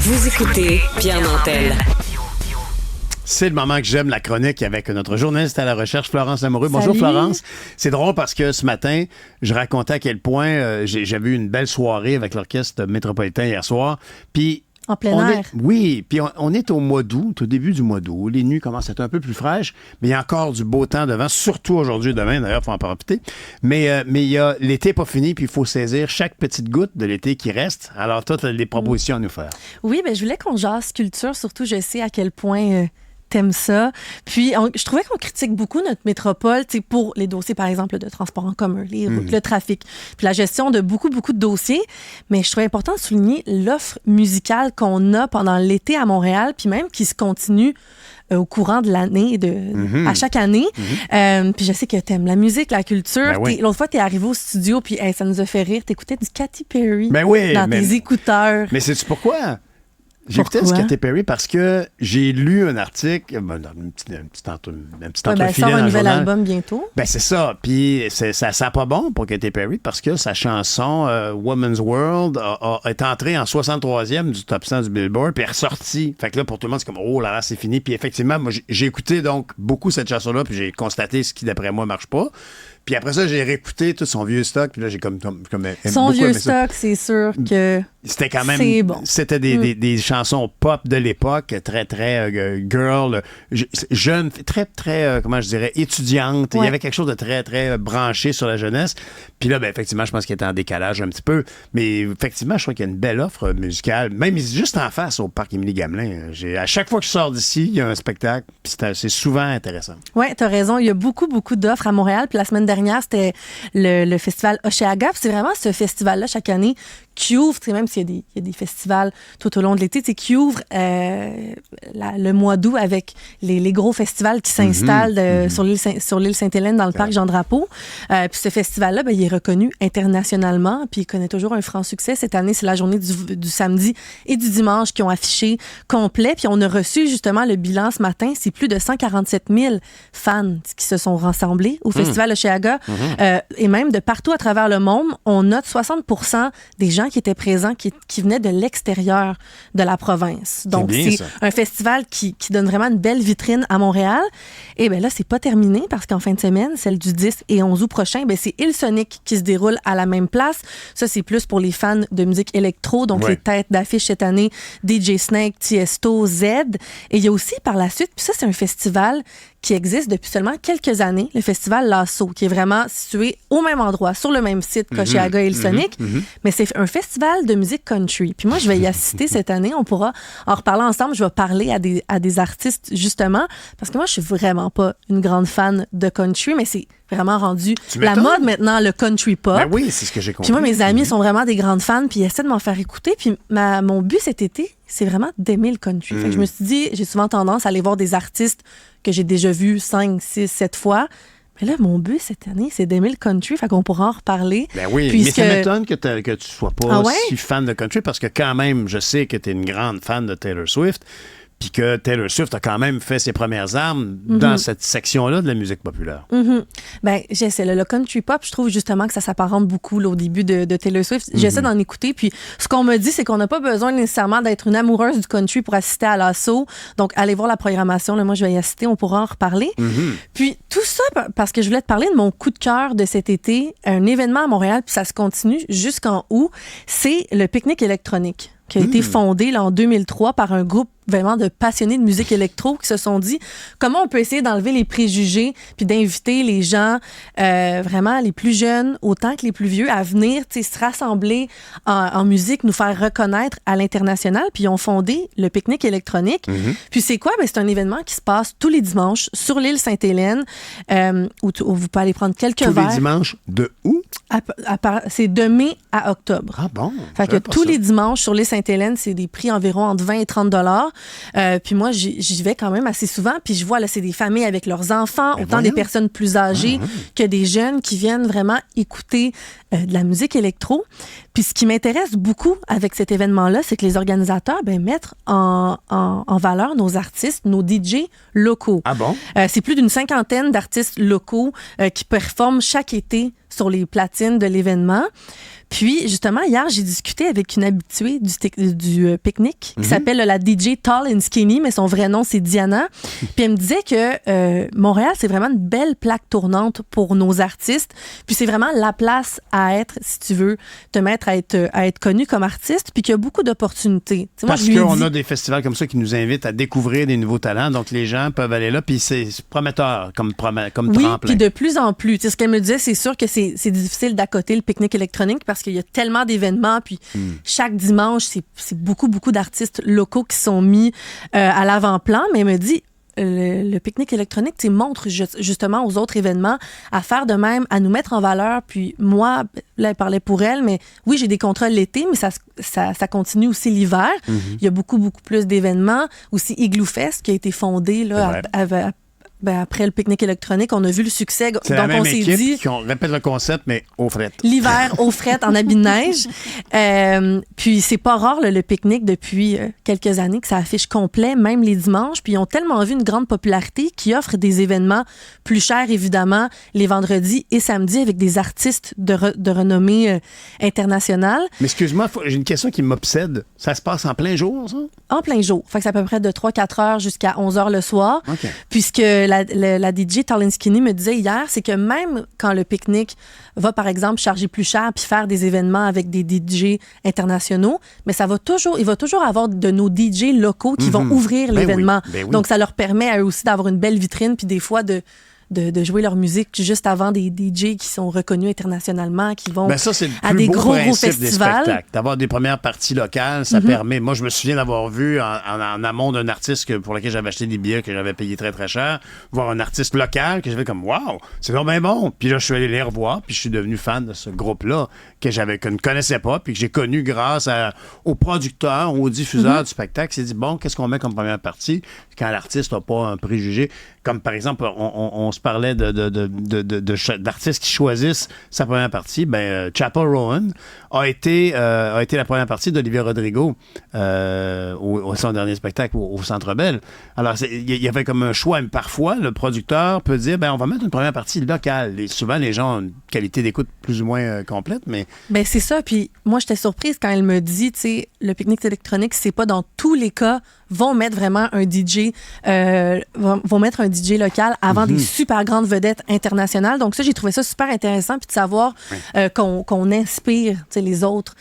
Vous écoutez Pierre Nantel. C'est le moment que j'aime, la chronique avec notre journaliste à la recherche, Florence Lamoureux. Salut. Bonjour Florence. C'est drôle parce que ce matin, je racontais à quel point j'avais eu une belle soirée avec l'Orchestre métropolitain hier soir. Puis en plein air. Oui, puis on est au mois d'août, au début du mois d'août. Les nuits commencent à être un peu plus fraîches, mais il y a encore du beau temps devant, surtout aujourd'hui et demain, d'ailleurs, il faut en profiter. Mais l'été n'est pas fini, puis il faut saisir chaque petite goutte de l'été qui reste. Alors, toi, tu as des propositions à nous faire. Oui, bien, je voulais qu'on jase culture, surtout je sais à quel point t'aimes ça. Puis, je trouvais qu'on critique beaucoup notre métropole, tu sais, pour les dossiers, par exemple, de transport en commun, les routes, le trafic, puis la gestion de beaucoup de dossiers. Mais je trouvais important de souligner l'offre musicale qu'on a pendant l'été à Montréal, puis même qui se continue au courant de l'année, à chaque année. Puis je sais que t'aimes la musique, la culture. Ben oui. L'autre fois, t'es arrivé au studio, puis ça nous a fait rire. T'écoutais du Katy Perry dans tes écouteurs. Mais sais-tu pourquoi? J'écoutais du Katy Perry parce que j'ai lu un article, un petit entrefilet elle sort dans un le nouvel journal. album bientôt. Ben c'est ça. Puis ça sent pas bon pour Katy Perry parce que sa chanson Woman's World est entrée en 63e du top 100 du Billboard puis est ressortie. Fait que là, pour tout le monde, c'est comme, oh là là, c'est fini. Puis effectivement, moi, j'ai écouté donc beaucoup cette chanson-là puis j'ai constaté ce qui, d'après moi, marche pas. Puis après ça, j'ai réécouté tout son vieux stock. Puis là, j'ai comme son vieux stock, c'est sûr que c'était quand même... c'est bon. C'était des chansons pop de l'époque, très, très girl, jeune, très, très, comment je dirais, étudiante. Ouais. Il y avait quelque chose de très, très branché sur la jeunesse. Puis là, ben, effectivement, je pense qu'il était en décalage un petit peu. Mais effectivement, je crois qu'il y a une belle offre musicale. Même juste en face au parc Émilie-Gamelin. À chaque fois que je sors d'ici, il y a un spectacle. Puis c'est souvent intéressant. Oui, tu as raison. Il y a beaucoup d'offres à Montréal. Puis la semaine dernière, c'était le festival Oshéaga. Puis c'est vraiment ce festival-là, chaque année, qui ouvre, même s'il y a des festivals tout au long de l'été, qui ouvre le mois d'août avec les gros festivals qui s'installent sur l'île Sainte-Hélène dans le parc Jean-Drapeau. Puis ce festival-là, il est reconnu internationalement, puis il connaît toujours un franc succès. Cette année, c'est la journée du samedi et du dimanche qui ont affiché complet. Puis on a reçu justement le bilan ce matin. C'est plus de 147 000 fans qui se sont rassemblés au festival Oshéaga. Et même de partout à travers le monde, on note 60% des gens qui étaient présents qui venaient de l'extérieur de la province. Donc, c'est un festival qui donne vraiment une belle vitrine à Montréal. Et bien là, c'est pas terminé parce qu'en fin de semaine, celle du 10 et 11 août prochain, c'est Hillsonic qui se déroule à la même place. Ça, c'est plus pour les fans de musique électro. Donc, les têtes d'affiche cette année, DJ Snake, Tiesto, Z. Et il y a aussi par la suite, puis ça, c'est un festival qui existe depuis seulement quelques années, le festival Lasso, qui est vraiment situé au même endroit, sur le même site qu'Oshéaga et Hillsonic. Mais c'est un festival de musique country. Puis moi, je vais y assister cette année. On pourra en reparler ensemble. Je vais parler à des artistes, justement, parce que moi, je suis vraiment pas une grande fan de country, mais c'est vraiment rendu la mode maintenant, le country pop. Ben oui, c'est ce que j'ai compris. Puis moi, mes amis sont vraiment des grandes fans, puis ils essaient de m'en faire écouter. Puis mon but cet été, c'est vraiment d'aimer le country. Fait que je me suis dit, j'ai souvent tendance à aller voir des artistes que j'ai déjà vus 5, 6, 7 fois. Mais là, mon but cette année, c'est d'aimer le country. Fait qu'on pourra en reparler. Ben oui, mais ça m'étonne que tu sois pas si fan de country parce que quand même, je sais que tu es une grande fan de Taylor Swift. Puis que Taylor Swift a quand même fait ses premières armes dans cette section-là de la musique populaire. Ben, j'essaie. Le country pop, je trouve justement que ça s'apparente beaucoup là, au début de Taylor Swift. J'essaie d'en écouter. Puis ce qu'on me dit, c'est qu'on n'a pas besoin nécessairement d'être une amoureuse du country pour assister à l'assaut. Donc, allez voir la programmation. Là, moi, je vais y assister. On pourra en reparler. Puis tout ça, parce que je voulais te parler de mon coup de cœur de cet été, un événement à Montréal, puis ça se continue jusqu'en août, c'est le pique-nique électronique qui a été fondé là, en 2003 par un groupe vraiment de passionnés de musique électro qui se sont dit comment on peut essayer d'enlever les préjugés puis d'inviter les gens vraiment les plus jeunes autant que les plus vieux à venir se rassembler en musique, nous faire reconnaître à l'international. Puis ils ont fondé le pique-nique électronique. Puis c'est quoi? Ben, c'est un événement qui se passe tous les dimanches sur l'île Sainte-Hélène où vous pouvez aller prendre quelques verres. Tous les dimanches de où? C'est de mai à octobre. Ah bon? Fait que tous les dimanches sur l'île Sainte-Hélène, c'est des prix environ entre 20 et 30 $. Puis moi, j'y vais quand même assez souvent. Puis je vois, là, c'est des familles avec leurs enfants, autant des personnes plus âgées que des jeunes qui viennent vraiment écouter de la musique électro. Puis ce qui m'intéresse beaucoup avec cet événement-là, c'est que les organisateurs mettent en valeur nos artistes, nos DJ locaux. Ah bon? C'est plus d'une 50aine d'artistes locaux qui performent chaque été sur les platines de l'événement. Puis, justement, hier, j'ai discuté avec une habituée du pique-nique qui s'appelle la DJ Tall and Skinny, mais son vrai nom, c'est Diana. Puis elle me disait que Montréal, c'est vraiment une belle plaque tournante pour nos artistes. Puis c'est vraiment la place à être, si tu veux, te mettre à être connu comme artiste, puis qu'il y a beaucoup d'opportunités. T'sais, parce qu'on a des festivals comme ça qui nous invitent à découvrir des nouveaux talents, donc les gens peuvent aller là, puis c'est prometteur comme tremplin. Oui, puis de plus en plus. Ce qu'elle me disait, c'est sûr que c'est difficile d'accoter le pique-nique électronique parce qu'il y a tellement d'événements, puis chaque dimanche, c'est beaucoup, beaucoup d'artistes locaux qui sont mis à l'avant-plan, mais elle me dit, le pique-nique électronique montre justement aux autres événements à faire de même, à nous mettre en valeur. Puis moi, là, elle parlait pour elle, mais oui, j'ai des contrats l'été, mais ça continue aussi l'hiver. Il y a beaucoup, beaucoup plus d'événements. Aussi Igloo Fest qui a été fondé là, après le pique-nique électronique, on a vu le succès. C'est donc, la même on s'est équipe dit. qui répète le concept, mais aux frettes. L'hiver, aux frettes, en habit de neige. Puis, c'est pas rare, le pique-nique, depuis quelques années, que ça affiche complet, même les dimanches. Puis, ils ont tellement vu une grande popularité qu'ils offrent des événements plus chers, évidemment, les vendredis et samedis avec des artistes de renommée internationale. Mais excuse-moi, j'ai une question qui m'obsède. Ça se passe en plein jour, ça? En plein jour. Fait que c'est à peu près de 3-4 heures jusqu'à 11 heures le soir. OK. Puisque la DJ Tall and Skinny me disait hier, c'est que même quand le pique-nique va, par exemple, charger plus cher puis faire des événements avec des DJ internationaux, mais il va toujours avoir de nos DJ locaux qui vont ouvrir l'événement. Oui. Donc, ça leur permet à eux aussi d'avoir une belle vitrine puis des fois de jouer leur musique juste avant des DJ qui sont reconnus internationalement, qui vont ça, c'est à des gros festivals. Des spectacles. D'avoir des premières parties locales, ça permet. Moi, je me souviens d'avoir vu en amont d'un artiste pour lequel j'avais acheté des billets que j'avais payé très, très cher, voir un artiste local que j'avais comme « Wow, c'est vraiment bon! » Puis là, je suis allé les revoir, puis je suis devenu fan de ce groupe-là que je ne connaissais pas, puis que j'ai connu grâce au producteur, au diffuseur du spectacle. Il s'est dit « Bon, qu'est-ce qu'on met comme première partie? » Quand l'artiste n'a pas un préjugé. Comme par exemple, on se parlait d'artistes qui choisissent sa première partie. Chapel Rowan a été la première partie d'Olivia Rodrigo au son dernier spectacle au Centre Bell. Alors, il y avait comme un choix. Mais parfois, le producteur peut dire, on va mettre une première partie locale. Et souvent, les gens ont une qualité d'écoute plus ou moins complète, mais... c'est ça. Puis moi, j'étais surprise quand elle me dit, tu sais, le pique-nique électronique, c'est pas dans tous les cas vont mettre vraiment un DJ, vont mettre un DJ local avant des super grandes vedettes internationales. Donc ça, j'ai trouvé ça super intéressant, puis de savoir qu'on inspire les autres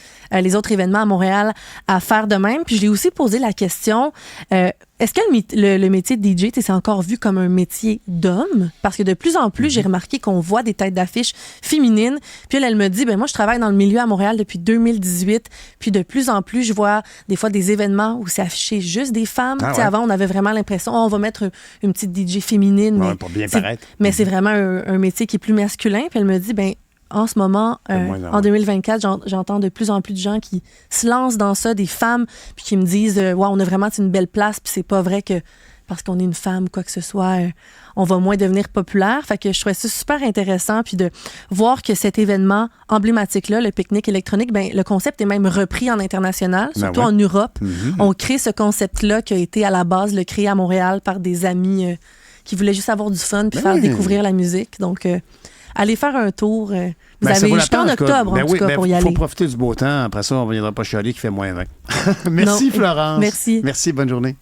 événements à Montréal à faire de même. Puis je lui ai aussi posé la question, est-ce que le métier de DJ, c'est encore vu comme un métier d'homme? Parce que de plus en plus, j'ai remarqué qu'on voit des têtes d'affiche féminines. Puis elle me dit, moi, je travaille dans le milieu à Montréal depuis 2018. Puis de plus en plus, je vois des fois des événements où c'est affiché juste des femmes. Avant, on avait vraiment l'impression, on va mettre une petite DJ féminine. Pour bien paraître. Mais c'est vraiment un métier qui est plus masculin. Puis elle me dit, en ce moment, en 2024, j'entends de plus en plus de gens qui se lancent dans ça, des femmes, puis qui me disent on a vraiment une belle place, puis c'est pas vrai que parce qu'on est une femme, quoi que ce soit, on va moins devenir populaire. Fait que je trouvais ça super intéressant, puis de voir que cet événement emblématique-là, le pique-nique électronique, le concept est même repris en international, surtout en Europe. On crée ce concept-là qui a été à la base créé à Montréal par des amis qui voulaient juste avoir du fun puis faire découvrir la musique. Donc, allez faire un tour. Vous avez jusqu'en octobre, en tout cas, pour y aller. Il faut profiter du beau temps. Après ça, on ne viendra pas chialer qu'il fait moins 20. Merci, Florence. Merci. Merci, bonne journée.